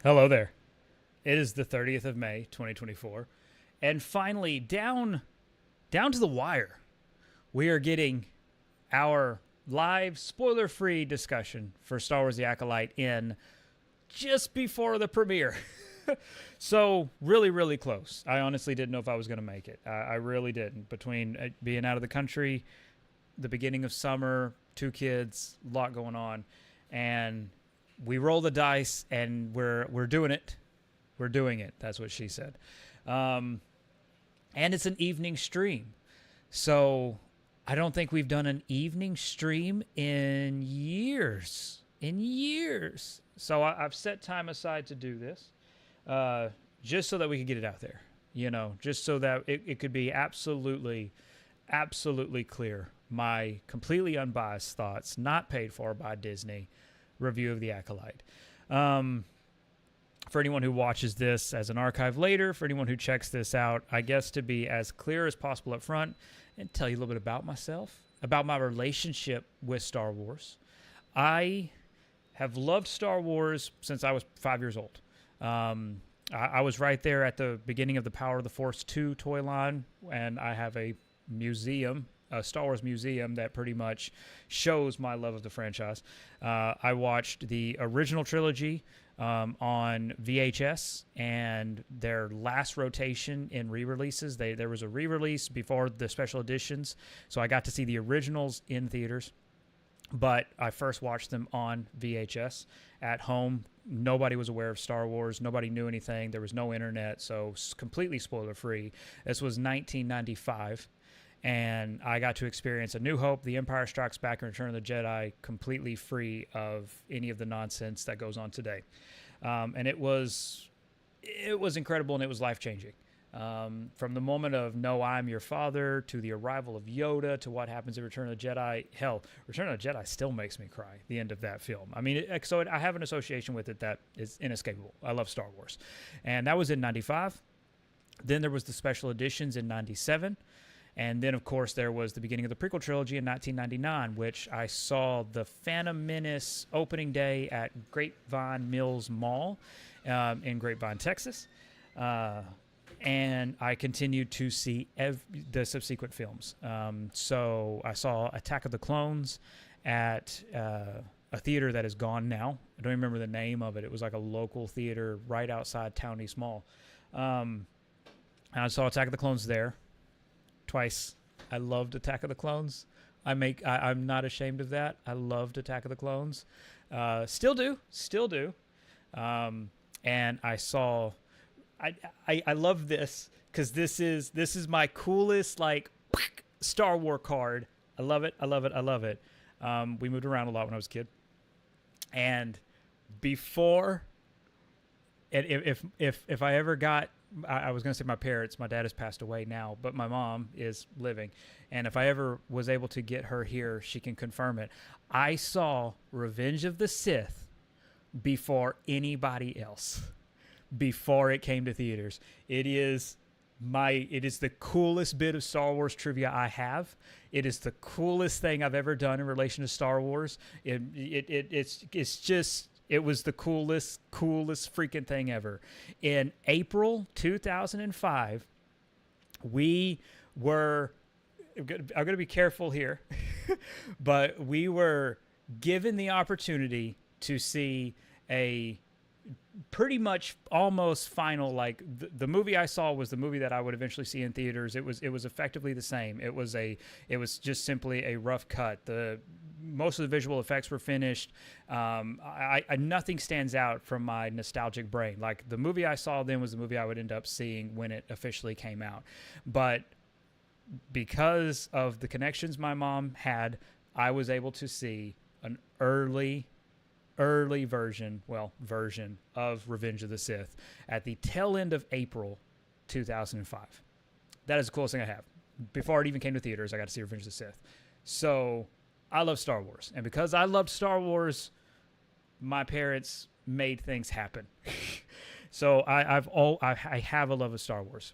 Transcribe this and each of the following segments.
Hello there. It is the 30th of May, 2024, and finally down to the wire. We are getting our live spoiler-free discussion for Star Wars: The Acolyte in just before the premiere. So really, really close. I honestly didn't know if I was going to make it. I really didn't. Between being out of the country, the beginning of summer, two kids, a lot going on, and we roll the dice, and we're doing it. We're doing it. That's what she said. And it's an evening stream, so I don't think we've done an evening stream in years. So I've set time aside to do this, just so that we could get it out there. Just so that it could be absolutely clear. My completely unbiased thoughts, not paid for by Disney, review of The Acolyte. For anyone who watches this as an archive later, for anyone who checks this out, I guess to be as clear as possible up front and tell you a little bit about myself, about my relationship with Star Wars. I have loved Star Wars since I was 5 years old. I was right there at the beginning of the Power of the Force 2 toy line, and I have a museum, a Star Wars museum that pretty much shows my love of the franchise. I watched the original trilogy on VHS and their last rotation in re-releases. There was a re-release before the special editions, so I got to see the originals in theaters. But I first watched them on VHS at home. Nobody was aware of Star Wars. Nobody knew anything. There was no internet, so completely spoiler-free. This was 1995. And I got to experience A New Hope, The Empire Strikes Back, and Return of the Jedi completely free of any of the nonsense that goes on today. And it was incredible, and it was life-changing. From the moment of "No, I'm your father" to the arrival of Yoda to what happens in Return of the Jedi. Hell, Return of the Jedi still makes me cry, the end of that film. I mean, I have an association with it that is inescapable. I love Star Wars. And that was in 95. Then there was the special editions in 97. And then, of course, there was the beginning of the prequel trilogy in 1999, which I saw the Phantom Menace opening day at Grapevine Mills Mall in Grapevine, Texas. And I continued to see the subsequent films. So I saw Attack of the Clones at a theater that is gone now. I don't remember the name of it. It was like a local theater right outside Town East Mall. And I saw Attack of the Clones there. Twice. I loved Attack of the Clones. I'm not ashamed of that. I loved Attack of the Clones. Still do. And I saw. I love this because this is my coolest Star Wars card. I love it. We moved around a lot when I was a kid, and before, and if I ever got. I was going to say my parents. My dad has passed away now, but my mom is living. And if I ever was able to get her here, she can confirm it. I saw Revenge of the Sith before anybody else, before it came to theaters. It is the coolest bit of Star Wars trivia I have. It is the coolest thing I've ever done in relation to Star Wars. It was the coolest freaking thing ever. In April 2005, we were, I'm going to be careful here, but we were given the opportunity to see a pretty much almost final, the movie I saw was the movie that I would eventually see in theaters. It was effectively the same. It was just simply a rough cut. Most of the visual effects were finished. Nothing stands out from my nostalgic brain. Like, the movie I saw then was the movie I would end up seeing when it officially came out. But because of the connections my mom had, I was able to see an early version of Revenge of the Sith at the tail end of April 2005. That is the coolest thing I have. Before it even came to theaters, I got to see Revenge of the Sith. So I love Star Wars. And because I loved Star Wars, my parents made things happen. So I have a love of Star Wars.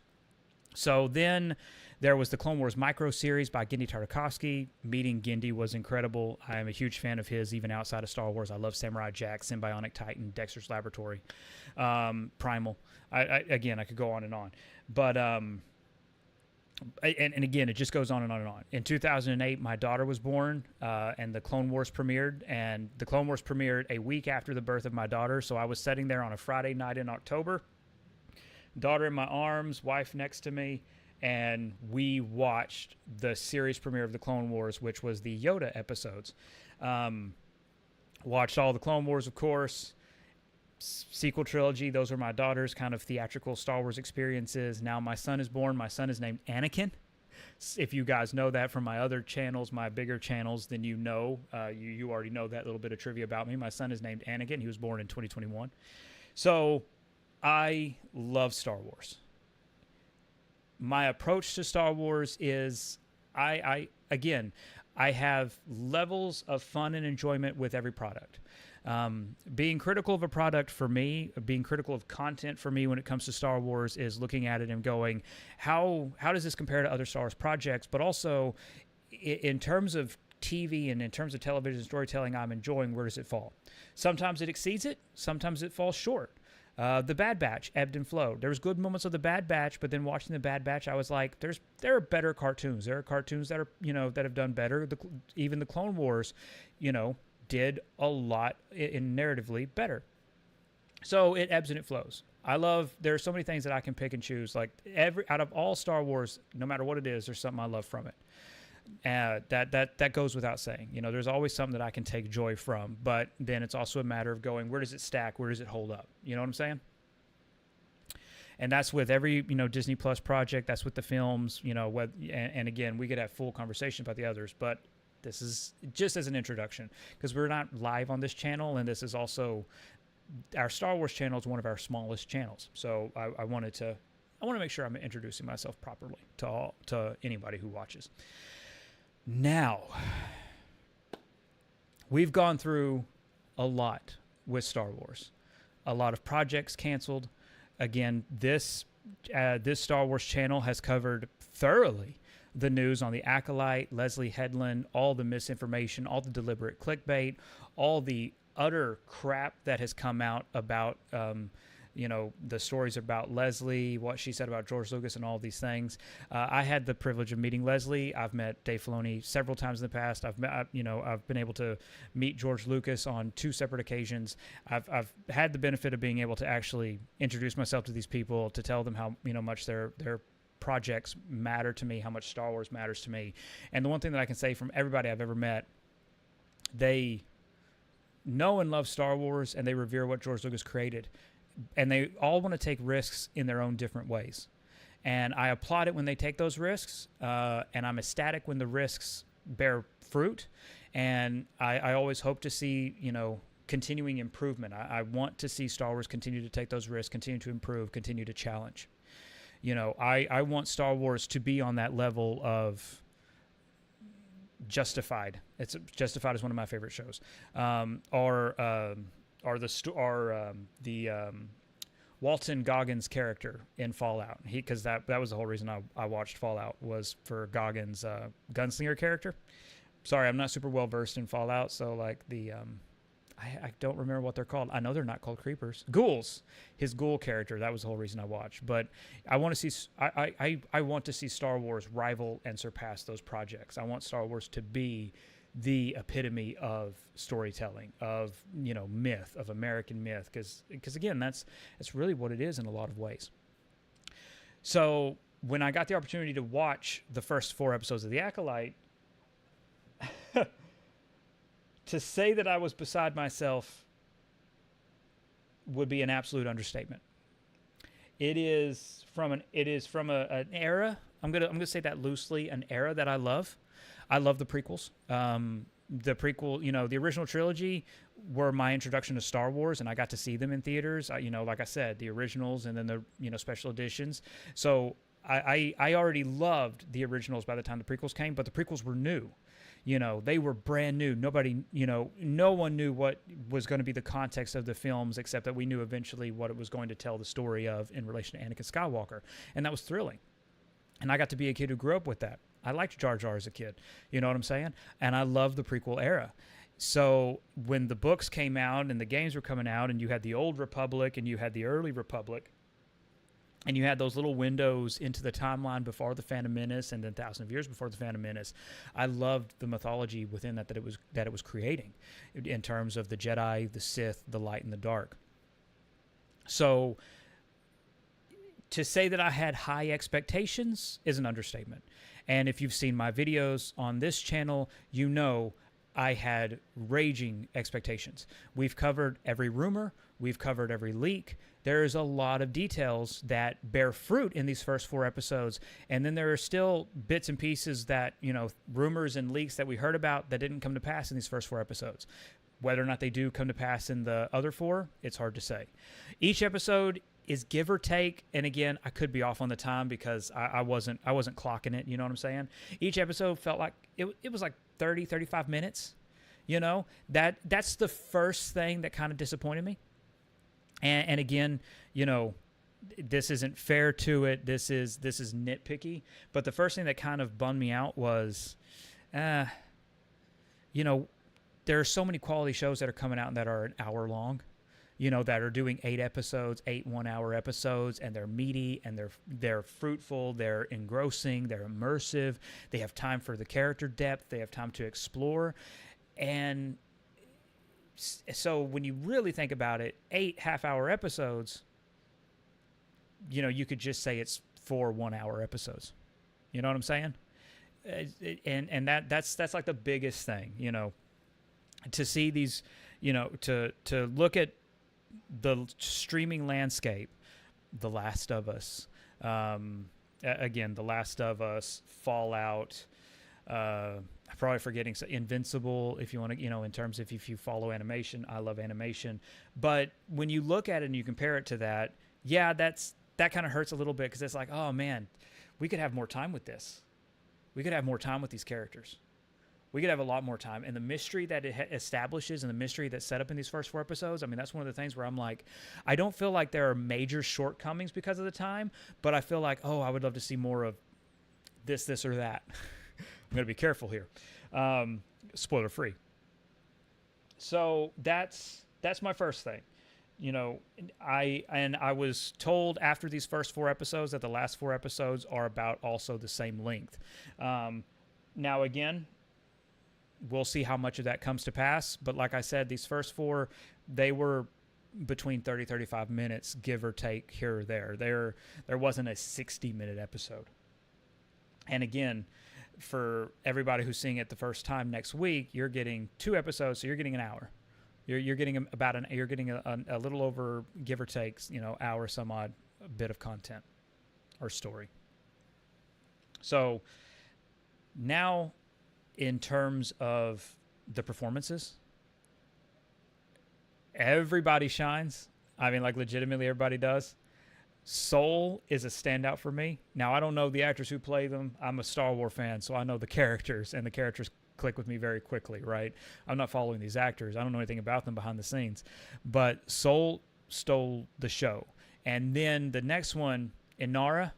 So then There was the Clone Wars micro series by Genndy Tartakovsky. Meeting Genndy was incredible. I am a huge fan of his, even outside of Star Wars. I love Samurai Jack, Symbionic Titan, Dexter's Laboratory, Primal. Again, I could go on and on. But, and again, it just goes on and on and on. In 2008, my daughter was born, and the Clone Wars premiered. And the Clone Wars premiered a week after the birth of my daughter. So I was sitting there on a Friday night in October, daughter in my arms, wife next to me, and we watched the series premiere of the Clone Wars, which was the Yoda episodes. Watched all the Clone Wars, of course. Sequel trilogy, those were my daughter's kind of theatrical Star Wars experiences. Now my son is born. My son is named Anakin. If you guys know that from my other channels, my bigger channels, then you know, you already know that little bit of trivia about me. My son is named Anakin. He was born in 2021. So I love Star Wars. My approach to Star Wars is I have levels of fun and enjoyment with every product. Being critical of a product for me, being critical of content for me when it comes to Star Wars is looking at it and going, how does this compare to other Star Wars projects? But also in terms of TV and in terms of television storytelling I'm enjoying, where does it fall? Sometimes it exceeds it. Sometimes it falls short. The Bad Batch ebbed and flowed. There was good moments of the Bad Batch, but then watching the Bad Batch, I was like, there are better cartoons. There are cartoons that are, that have done better. Even the Clone Wars, did a lot in narratively better. So it ebbs and it flows. There are so many things that I can pick and choose. Like out of all Star Wars, no matter what it is, there's something I love from it. That goes without saying. There's always something that I can take joy from, but then it's also a matter of going, where does it stack? Where does it hold up? You know what I'm saying? And that's with every, Disney Plus project. That's with the films, and again, we could have full conversation about the others, but this is just as an introduction because we're not live on this channel. And this is also our Star Wars channel is one of our smallest channels. So I want to make sure I'm introducing myself properly to anybody who watches. Now, we've gone through a lot with Star Wars. A lot of projects canceled. Again, this Star Wars channel has covered thoroughly the news on the Acolyte, Leslie Headland, all the misinformation, all the deliberate clickbait, all the utter crap that has come out about the stories about Leslie, what she said about George Lucas, and all these things. I had the privilege of meeting Leslie. I've met Dave Filoni several times in the past. I've been able to meet George Lucas on 2 separate occasions. I've had the benefit of being able to actually introduce myself to these people, to tell them how much their projects matter to me, how much Star Wars matters to me. And the one thing that I can say from everybody I've ever met, they know and love Star Wars, and they revere what George Lucas created. And they all want to take risks in their own different ways. And I applaud it when they take those risks, and I'm ecstatic when the risks bear fruit. And I always hope to see, continuing improvement. I want to see Star Wars continue to take those risks, continue to improve, continue to challenge. I want Star Wars to be on that level of Justified. Justified is one of my favorite shows. The Walton Goggins character in Fallout. Because that was the whole reason I watched Fallout, was for Goggins' gunslinger character. Sorry, I'm not super well versed in Fallout, so like I don't remember what they're called. I know they're not called creepers. Ghouls. His ghoul character. That was the whole reason I watched. But I want to see. I want to see Star Wars rival and surpass those projects. I want Star Wars to be the epitome of storytelling, of myth, of American myth, because again, that's really what it is in a lot of ways. So when I got the opportunity to watch the first 4 episodes of The Acolyte, to say that I was beside myself would be an absolute understatement. It is from an era. I'm gonna say that loosely, an era that I love. I love the prequels. The prequel, the original trilogy were my introduction to Star Wars, and I got to see them in theaters. Like I said, the originals and then the special editions. So I already loved the originals by the time the prequels came, but the prequels were new. They were brand new. Nobody, no one knew what was going to be the context of the films, except that we knew eventually what it was going to tell the story of in relation to Anakin Skywalker. And that was thrilling. And I got to be a kid who grew up with that. I liked Jar Jar as a kid. You know what I'm saying? And I love the prequel era. So when the books came out and the games were coming out, and you had the Old Republic and you had the Early Republic, and you had those little windows into the timeline before the Phantom Menace and then thousands of years before the Phantom Menace, I loved the mythology within that it was creating in terms of the Jedi, the Sith, the light and the dark. So to say that I had high expectations is an understatement. And if you've seen my videos on this channel, you know I had raging expectations. We've covered every rumor. We've covered every leak. There's a lot of details that bear fruit in these first 4 episodes. And then there are still bits and pieces that, you know, rumors and leaks that we heard about that didn't come to pass in these first 4 episodes. Whether or not they do come to pass in the other 4, it's hard to say. Each episode is give or take, and again, I could be off on the time because I wasn't clocking it, you know what I'm saying? Each episode felt like it was like 30, 35 minutes, you know? That's the first thing that kind of disappointed me. And again, you know, this isn't fair to it. This is nitpicky, but the first thing that kind of bummed me out was, you know, there are so many quality shows that are coming out that are an hour long, you know, that are doing 8 episodes, 8 1-hour episodes, and they're meaty and they're fruitful, they're engrossing, they're immersive, they have time for the character depth, they have time to explore. And so when you really think about it, 8 half-hour episodes, you know, you could just say it's 4 1-hour episodes. You know what I'm saying? And that's like the biggest thing, you know, to see these, you know, to look at the streaming landscape, The Last of Us, again, The Last of Us, Fallout, I'm probably forgetting Invincible, if you want to, you know, in terms of if you follow animation. I love animation. But when you look at it and you compare it to that, yeah, that kind of hurts a little bit because it's like, oh, man, we could have more time with this. We could have more time with these characters. We could have a lot more time. And the mystery that it establishes and the mystery that's set up in these first 4 episodes, I mean, that's one of the things where I'm like, I don't feel like there are major shortcomings because of the time, but I feel like, oh, I would love to see more of this or that. I'm going to be careful here. Spoiler free. So that's my first thing. You know, I was told after these first 4 episodes that the last 4 episodes are about also the same length. Now, again, we'll see how much of that comes to pass. But like I said, these first 4, they were between 30, 35 minutes, give or take here or there. There wasn't a 60-minute episode. And again, for everybody who's seeing it the first time next week, you're getting 2 episodes, so you're getting an hour. You're getting a little over, give or take, you know, hour some odd bit of content or story. So now, in terms of the performances, everybody shines. I mean, like, legitimately everybody does. Soul is a standout for me. Now, I don't know the actors who play them. I'm a Star Wars fan, so I know the characters, and the characters click with me very quickly, right? I'm not following these actors. I don't know anything about them behind the scenes. But Soul stole the show. And then the next one, Inara.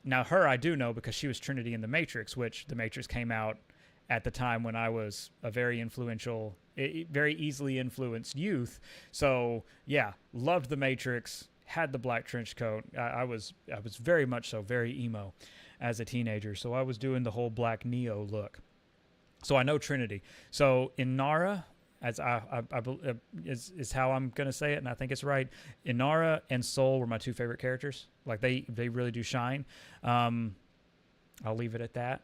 Now, her I do know because she was Trinity in The Matrix, which The Matrix came out at the time when I was a very influential, very easily influenced youth. So, yeah, loved The Matrix, had the black trench coat. I was very much so, very emo as a teenager. So I was doing the whole black Neo look. So I know Trinity. So Inara, as is how I'm going to say it, and I think it's right. Inara and Soul were my 2 favorite characters. Like, they really do shine. I'll leave it at that.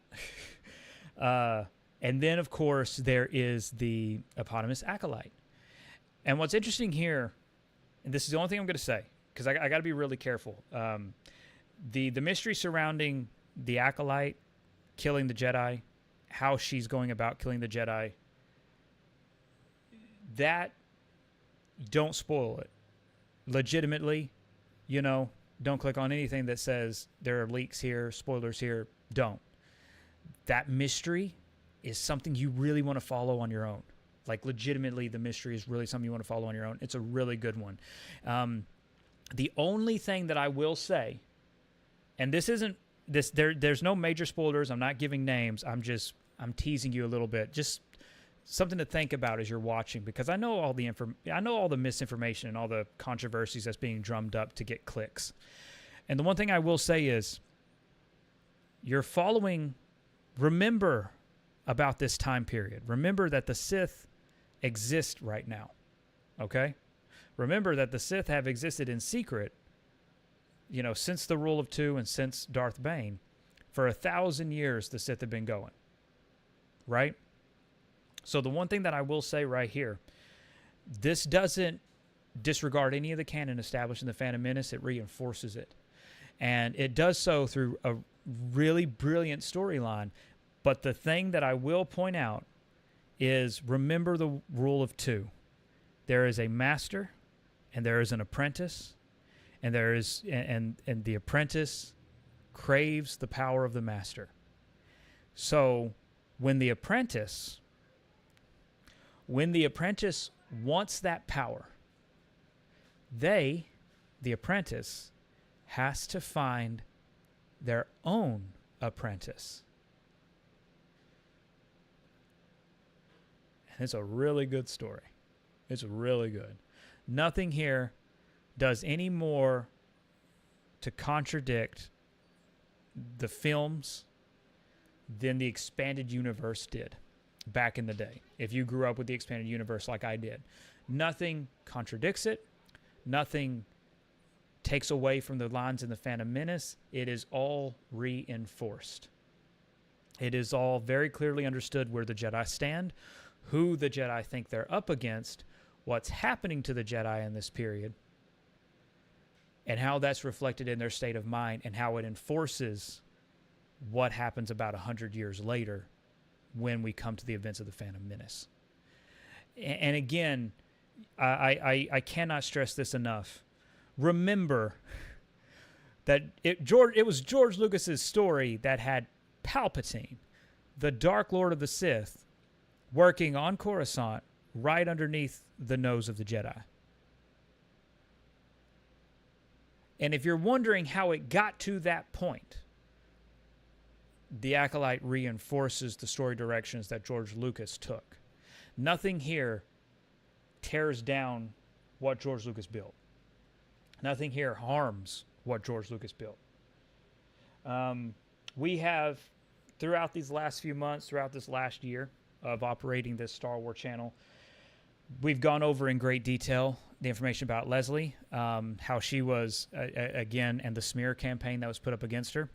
And then, of course, there is the eponymous Acolyte. And what's interesting here, and this is the only thing I'm going to say, because I got to be really careful. The mystery surrounding the Acolyte killing the Jedi, how she's going about killing the Jedi, that, don't spoil it. Legitimately, you know, don't click on anything that says there are leaks here, spoilers here. Don't. That mystery is something you really want to follow on your own. Like, legitimately, the mystery is really something you want to follow on your own. It's a really good one. The only thing that I will say, and this isn't there's no major spoilers. I'm not giving names. I'm teasing you a little bit. Just something to think about as you're watching, because I know all the misinformation and all the controversies that's being drummed up to get clicks. And the one thing I will say is, remember about this time period. Remember that the Sith exist right now. Okay? Remember that the Sith have existed in secret, since the Rule of Two and since Darth Bane. For 1,000 years, the Sith have been going. Right? So the one thing that I will say right here, this doesn't disregard any of the canon established in the Phantom Menace. It reinforces it. And it does so through a really brilliant storyline. But the thing that I will point out is, remember the Rule of Two. There is a master and there is an apprentice, and the apprentice craves the power of the master. So when the apprentice wants that power, the apprentice has to find their own apprentice. And it's a really good story. It's really good. Nothing here does any more to contradict the films than the expanded universe did back in the day. If you grew up with the expanded universe like I did, nothing contradicts it. Nothing takes away from the lines in the Phantom Menace. It is all reinforced. It is all very clearly understood where the Jedi stand, who the Jedi think they're up against, what's happening to the Jedi in this period, and how that's reflected in their state of mind, and how it enforces what happens about 100 years later when we come to the events of the Phantom Menace. And again, I cannot stress this enough. Remember that it was George Lucas's story that had Palpatine, the Dark Lord of the Sith, working on Coruscant right underneath the nose of the Jedi. And if you're wondering how it got to that point, the Acolyte reinforces the story directions that George Lucas took. Nothing here tears down what George Lucas built. Nothing here harms what George Lucas built. We have, throughout these last few months, throughout this last year of operating this Star Wars channel, we've gone over in great detail the information about Leslie, how she was, again, and the smear campaign that was put up against her.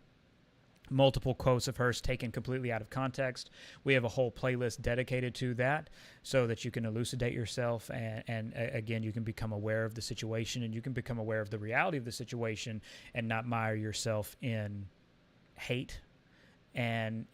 Multiple quotes of hers taken completely out of context. We have a whole playlist dedicated to that so that you can elucidate yourself and again, you can become aware of the situation, and you can become aware of the reality of the situation and not mire yourself in hate and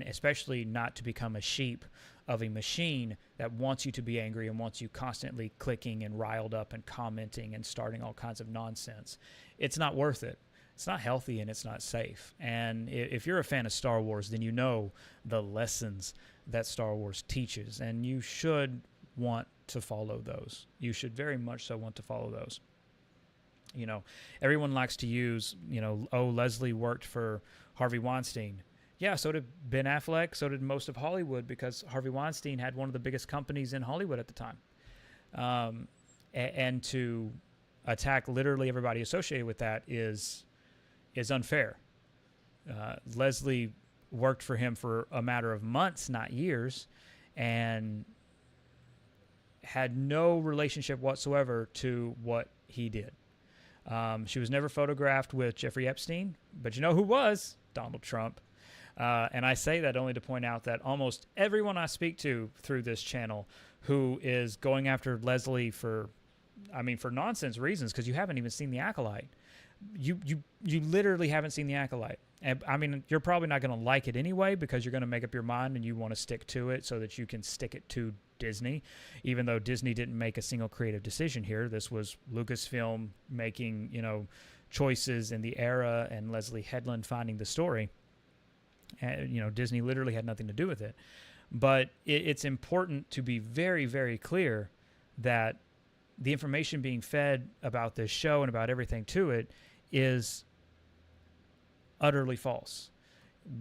especially not to become a sheep of a machine that wants you to be angry and wants you constantly clicking and riled up and commenting and starting all kinds of nonsense. It's not worth it. It's not healthy, and it's not safe. And if you're a fan of Star Wars, then you know the lessons that Star Wars teaches, and you should want to follow those. You should very much so want to follow those. Everyone likes to use, Leslie worked for Harvey Weinstein. Yeah, so did Ben Affleck, so did most of Hollywood, because Harvey Weinstein had one of the biggest companies in Hollywood at the time. And to attack literally everybody associated with that is unfair. Leslie worked for him for a matter of months, not years, and had no relationship whatsoever to what he did. She was never photographed with Jeffrey Epstein, but you know who was? Donald Trump. And I say that only to point out that almost everyone I speak to through this channel who is going after Leslie for nonsense reasons, because you haven't even seen The Acolyte. You literally haven't seen The Acolyte. And, you're probably not going to like it anyway, because you're going to make up your mind and you want to stick to it so that you can stick it to Disney, even though Disney didn't make a single creative decision here. This was Lucasfilm making, choices in the era, and Leslie Headland finding the story. Disney literally had nothing to do with it. But it's important to be very, very clear that the information being fed about this show and about everything to it is utterly false.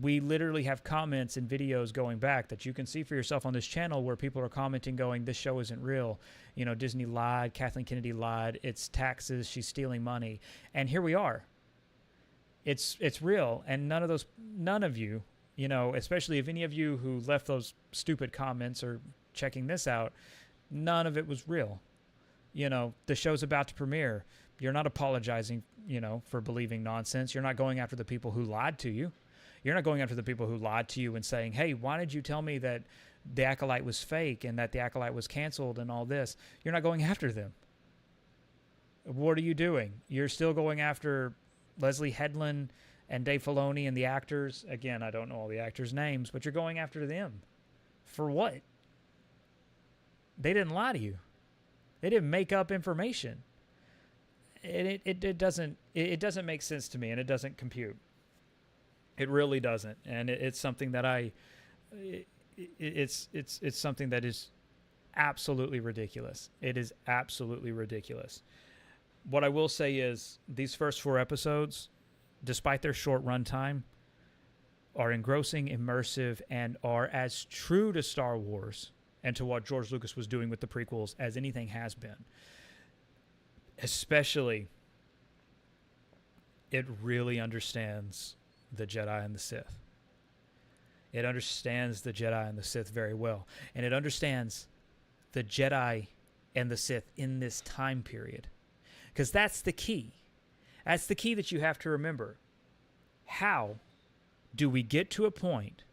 We literally have comments and videos going back that you can see for yourself on this channel where people are commenting going, this show isn't real. You know, Disney lied, Kathleen Kennedy lied, it's taxes, she's stealing money. And here we are. It's real. And none of you, you know, especially if any of you who left those stupid comments or checking this out, none of it was real. You know, the show's about to premiere. You're not apologizing, you know, for believing nonsense. You're not going after the people who lied to you. You're not going after the people who lied to you and saying, hey, why did you tell me that the Acolyte was fake and that the Acolyte was canceled and all this? You're not going after them. What are you doing? You're still going after Leslie Headland and Dave Filoni and the actors. Again, I don't know all the actors' names, but you're going after them. For what? They didn't lie to you. They didn't make up information. It doesn't make sense to me, and it doesn't compute. It really doesn't, and it's something that it's something that is absolutely ridiculous. It is absolutely ridiculous. What I will say is these first 4 episodes, despite their short runtime, are engrossing, immersive, and are as true to Star Wars and to what George Lucas was doing with the prequels as anything has been. Especially, it really understands the Jedi and the Sith. It understands the Jedi and the Sith very well. And it understands the Jedi and the Sith in this time period. Because that's the key. That's the key that you have to remember. How do we get to a point,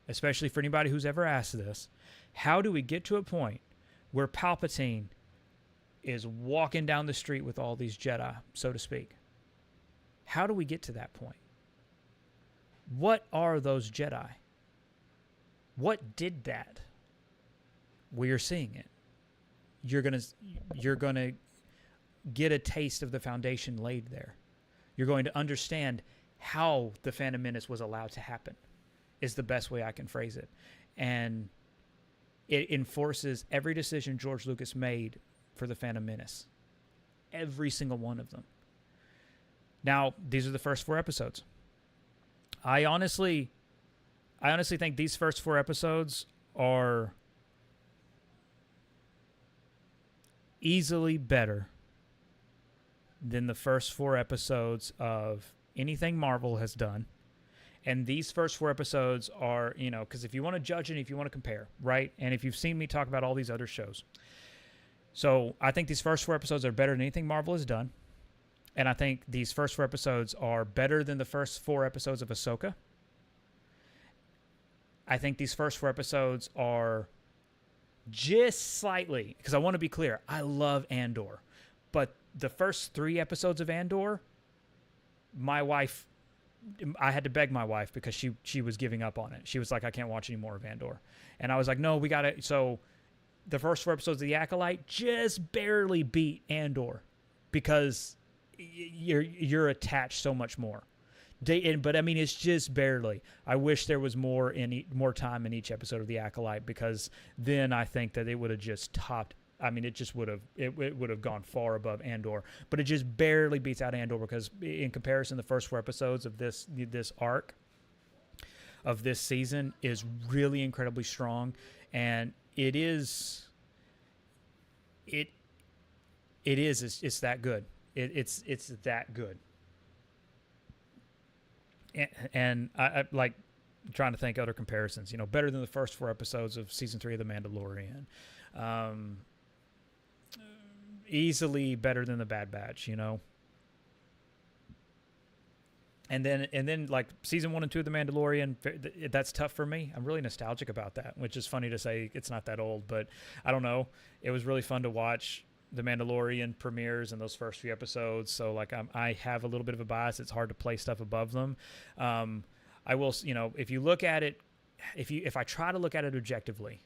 especially for anybody who's ever asked this, how do we get to a point where Palpatine is walking down the street with all these Jedi, so to speak? How do we get to that point? What are those Jedi? What did that? We are seeing it. You're gonna get a taste of the foundation laid there. You're going to understand how the Phantom Menace was allowed to happen, is the best way I can phrase it. And it enforces every decision George Lucas made for the Phantom Menace. Every single one of them. Now, these are the first 4 episodes. I honestly think these first 4 episodes are easily better than the first 4 episodes of anything Marvel has done. And these first 4 episodes are, you know, because if you want to judge and if you want to compare, right? And if you've seen me talk about all these other shows. So I think these first 4 episodes are better than anything Marvel has done. And I think these first 4 episodes are better than the first 4 episodes of Ahsoka. I think these first 4 episodes are just slightly, because I want to be clear, I love Andor. But the first 3 episodes of Andor, my wife, I had to beg my wife because she was giving up on it. She was like, I can't watch any more of Andor. And I was like, no, we got to. So the first 4 episodes of The Acolyte just barely beat Andor because you're attached so much more. But I mean, it's just barely. I wish there was more time in each episode of The Acolyte, because then I think that it would have just topped. I mean, it would have gone far above Andor, but it just barely beats out Andor, because in comparison, the first 4 episodes of this arc of this season is really incredibly strong, and it's that good. It's that good. And I like trying to think other comparisons, you know, better than the first 4 episodes of season 3 of The Mandalorian. Easily better than The Bad Batch, you know. And then like season 1 and 2 of The Mandalorian, that's tough for me. I'm really nostalgic about that, which is funny to say. It's not that old, but I don't know. It was really fun to watch The Mandalorian premieres and those first few episodes. So like I have a little bit of a bias. It's hard to play stuff above them. I will, you know, if you look at it, if I try to look at it objectively,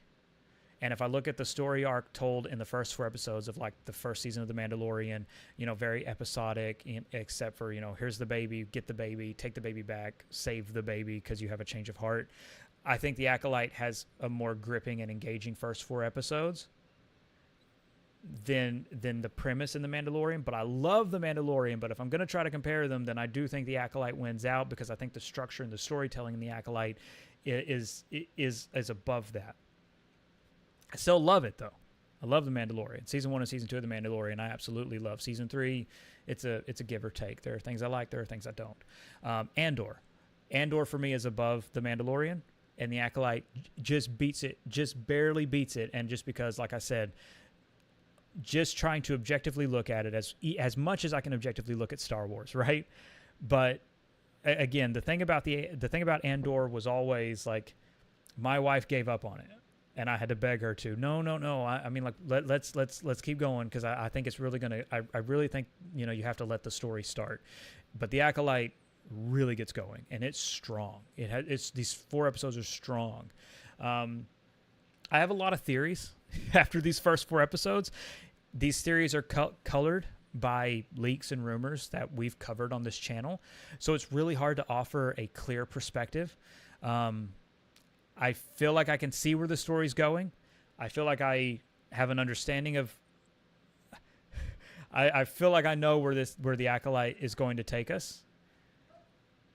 and if I look at the story arc told in the first 4 episodes of like the first season of The Mandalorian, you know, very episodic, except for, you know, here's the baby, get the baby, take the baby back, save the baby because you have a change of heart. I think The Acolyte has a more gripping and engaging first 4 episodes. than the premise in The Mandalorian, but I love The Mandalorian. But if I'm going to try to compare them, then I do think The Acolyte wins out, because I think the structure and the storytelling in The Acolyte is above that. I still love it, though. I love The Mandalorian. Season 1 and Season 2 of The Mandalorian, I absolutely love. Season 3, it's a give or take. There are things I like, there are things I don't. Andor for me is above The Mandalorian, and The Acolyte just beats it, just barely beats it. And just because, like I said, just trying to objectively look at it as much as I can objectively look at Star Wars, right? But again, the thing about Andor was always like, my wife gave up on it, and I had to beg her to. No. I mean, like, let's keep going, because I think it's really gonna. I really think, you have to let the story start. But The Acolyte really gets going, and it's strong. It's these 4 episodes are strong. I have a lot of theories after these first 4 episodes. These theories are colored by leaks and rumors that we've covered on this channel, so it's really hard to offer a clear perspective. I feel like I can see where the story's going. I feel like I have an understanding of. I feel like I know where The Acolyte is going to take us,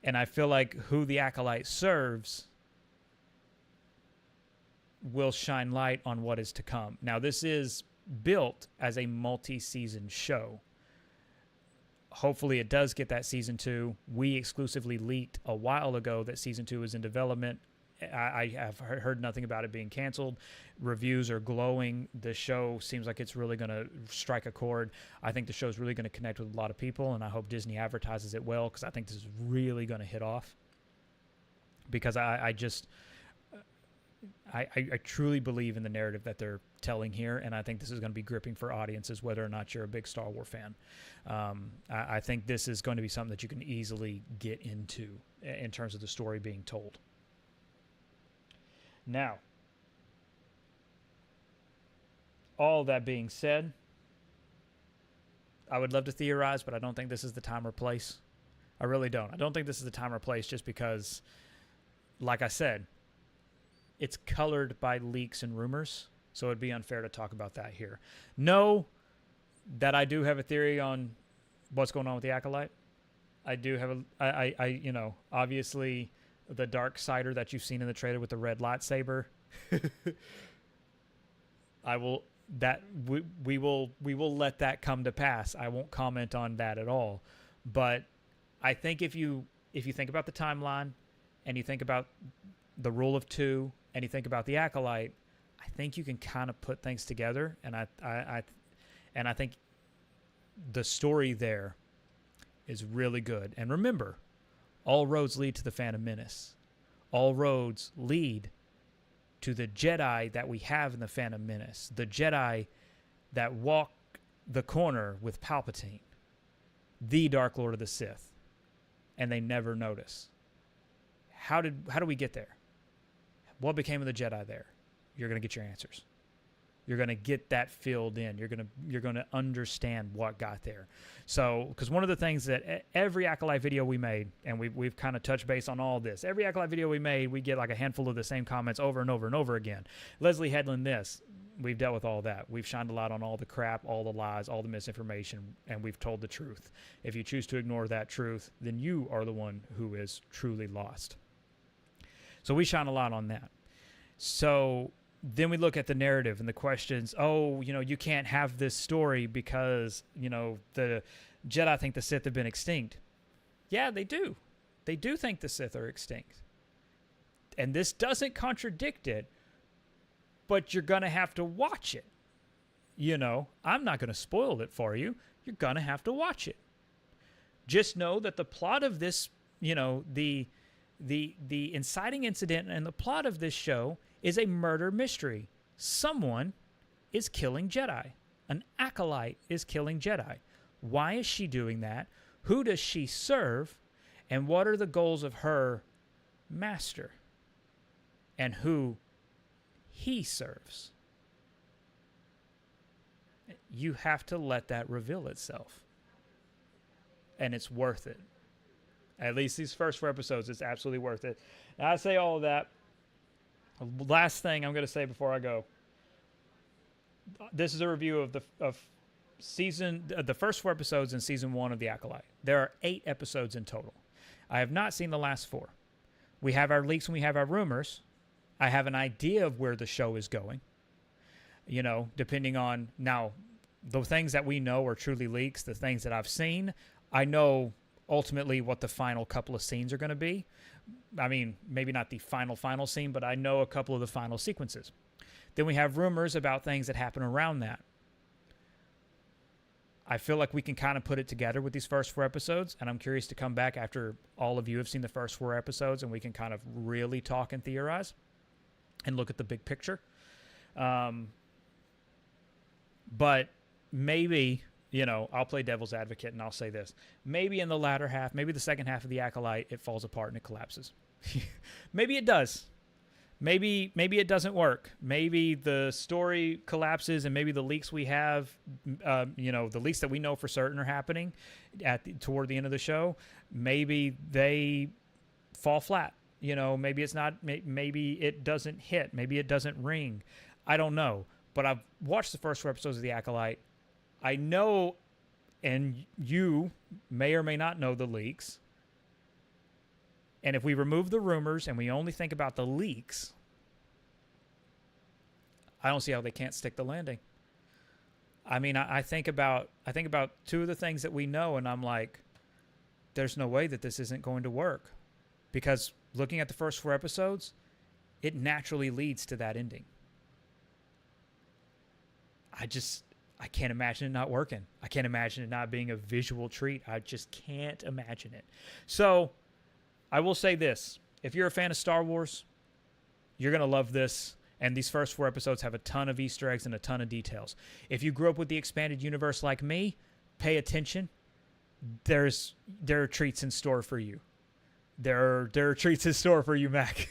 and I feel like who The Acolyte serves will shine light on what is to come. Now, this is built as a multi-season show. Hopefully it does get that season 2. We exclusively leaked a while ago that season 2 is in development. I have heard nothing about it being canceled. Reviews are glowing. The show seems like it's really going to strike a chord. I think the show is really going to connect with a lot of people, and I hope Disney advertises it well, because I think this is really going to hit off. Because I truly believe in the narrative that they're telling here, and I think this is going to be gripping for audiences, whether or not you're a big Star Wars fan. I think this is going to be something that you can easily get into in terms of the story being told. Now, all that being said, I would love to theorize, but I don't think this is the time or place. I really don't. I don't think this is the time or place, just because, like I said, it's colored by leaks and rumors, so it'd be unfair to talk about that here. Know that I do have a theory on what's going on with The Acolyte. I do have obviously the dark sider that you've seen in the trailer with the red lightsaber. We will let that come to pass. I won't comment on that at all. But I think if you think about the timeline, and you think about the rule of 2, and you think about The Acolyte, I think you can kind of put things together, and I think the story there is really good. And remember, all roads lead to the Phantom Menace. All roads lead to the Jedi that we have in the Phantom Menace, the Jedi that walk the corner with Palpatine, the Dark Lord of the Sith, and they never notice. How do we get there? What became of the Jedi there? You're going to get your answers. You're going to get that filled in. You're going to understand what got there. So, because one of the things that every Acolyte video we made, and we've kind of touched base on all this, every Acolyte video we made, we get like a handful of the same comments over and over and over again. Leslie Headland this. We've dealt with all that. We've shined a light on all the crap, all the lies, all the misinformation, and we've told the truth. If you choose to ignore that truth, then you are the one who is truly lost. So we shine a light on that. So then we look at the narrative and the questions. Oh, you can't have this story because, the Jedi think the Sith have been extinct. Yeah, they do. They do think the Sith are extinct. And this doesn't contradict it, but you're going to have to watch it. I'm not going to spoil it for you. You're going to have to watch it. Just know that the plot of this, the inciting incident and the plot of this show is a murder mystery. Someone is killing Jedi. An acolyte is killing Jedi. Why is she doing that? Who does she serve? And what are the goals of her master? And who he serves? You have to let that reveal itself. And it's worth it. At least these first 4 episodes, it's absolutely worth it. Now, I say all of that. Last thing I'm going to say before I go. this is a review of the first 4 episodes in season 1 of The Acolyte. There are 8 episodes in total. I have not seen the last 4. We have our leaks and we have our rumors. I have an idea of where the show is going. You know, depending on now, the things that we know are truly leaks. The things that I've seen, I know ultimately what the final couple of scenes are going to be. I mean, maybe not the final scene, but I know a couple of the final sequences. Then we have rumors about things that happen around that. I feel like we can kind of put it together with these first 4 episodes, and I'm curious to come back after all of you have seen the first 4 episodes, and we can kind of really talk and theorize and look at the big picture. But maybe, you know, I'll play devil's advocate and I'll say this. Maybe in the latter half, maybe the second half of The Acolyte, it falls apart and it collapses. Maybe it does. Maybe it doesn't work. Maybe the story collapses, and maybe the leaks we have, you know, the leaks that we know for certain are happening toward the end of the show, maybe they fall flat. You know, maybe it's not. Maybe it doesn't hit. Maybe it doesn't ring. I don't know. But I've watched the first 4 episodes of The Acolyte. I know, and you may or may not know the leaks. And if we remove the rumors and we only think about the leaks, I don't see how they can't stick the landing. I mean, I think about 2 of the things that we know, and I'm like, there's no way that this isn't going to work. Because looking at the first 4 episodes, it naturally leads to that ending. I can't imagine it not working. I can't imagine it not being a visual treat. I just can't imagine it. So I will say this. If you're a fan of Star Wars, you're going to love this. And these first 4 episodes have a ton of Easter eggs and a ton of details. If you grew up with the expanded universe like me, pay attention. There are treats in store for you. There are treats in store for you, Mac.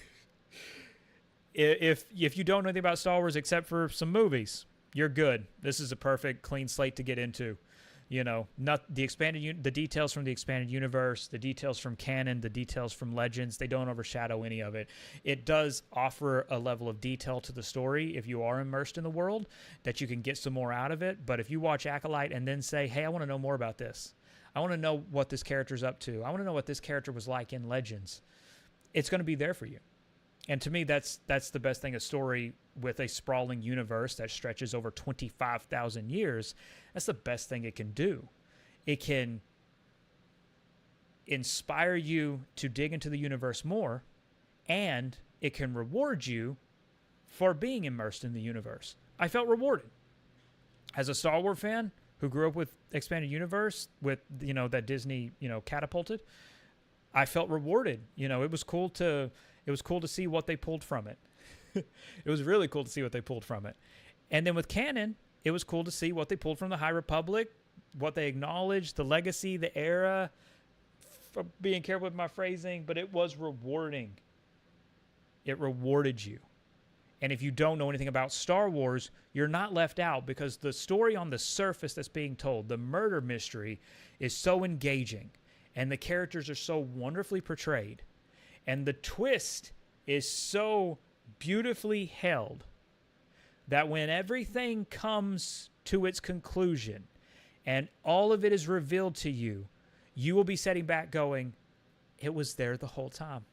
If you don't know anything about Star Wars except for some movies, you're good. This is a perfect clean slate to get into. You know, not the details from the expanded universe, the details from canon, the details from Legends, they don't overshadow any of it. It does offer a level of detail to the story if you are immersed in the world, that you can get some more out of it. But if you watch Acolyte and then say, hey, I want to know more about this. I want to know what this character's up to. I want to know what this character was like in Legends. It's going to be there for you. And to me, that's the best thing. A story with a sprawling universe that stretches over 25,000 years, that's the best thing it can do. It can inspire you to dig into the universe more, and it can reward you for being immersed in the universe. I felt rewarded. As a Star Wars fan who grew up with expanded universe, with, you know, that Disney, you know, catapulted, I felt rewarded. You know, it was cool to see what they pulled from it. It was really cool to see what they pulled from it. And then with canon, it was cool to see what they pulled from the High Republic, what they acknowledged, the legacy, the era, for being careful with my phrasing, but it was rewarding. It rewarded you. And if you don't know anything about Star Wars, you're not left out, because the story on the surface that's being told, the murder mystery, is so engaging. And the characters are so wonderfully portrayed. And the twist is so beautifully held that when everything comes to its conclusion and all of it is revealed to you, you will be sitting back going, it was there the whole time.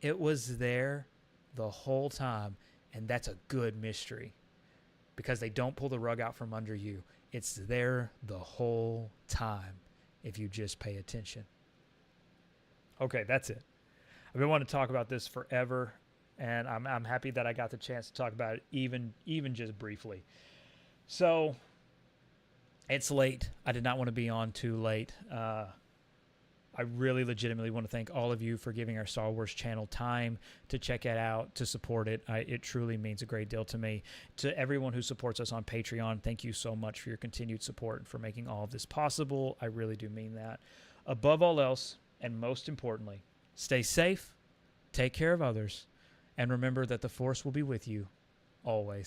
It was there the whole time. And that's a good mystery, because they don't pull the rug out from under you. It's there the whole time if you just pay attention. Okay, that's it. I've been wanting to talk about this forever, and I'm happy that I got the chance to talk about it, even just briefly. So, it's late. I did not want to be on too late. I really legitimately want to thank all of you for giving our Star Wars channel time to check it out, to support it. It truly means a great deal to me. To everyone who supports us on Patreon, thank you so much for your continued support and for making all of this possible. I really do mean that. Above all else, and most importantly, stay safe, take care of others, and remember that the Force will be with you always.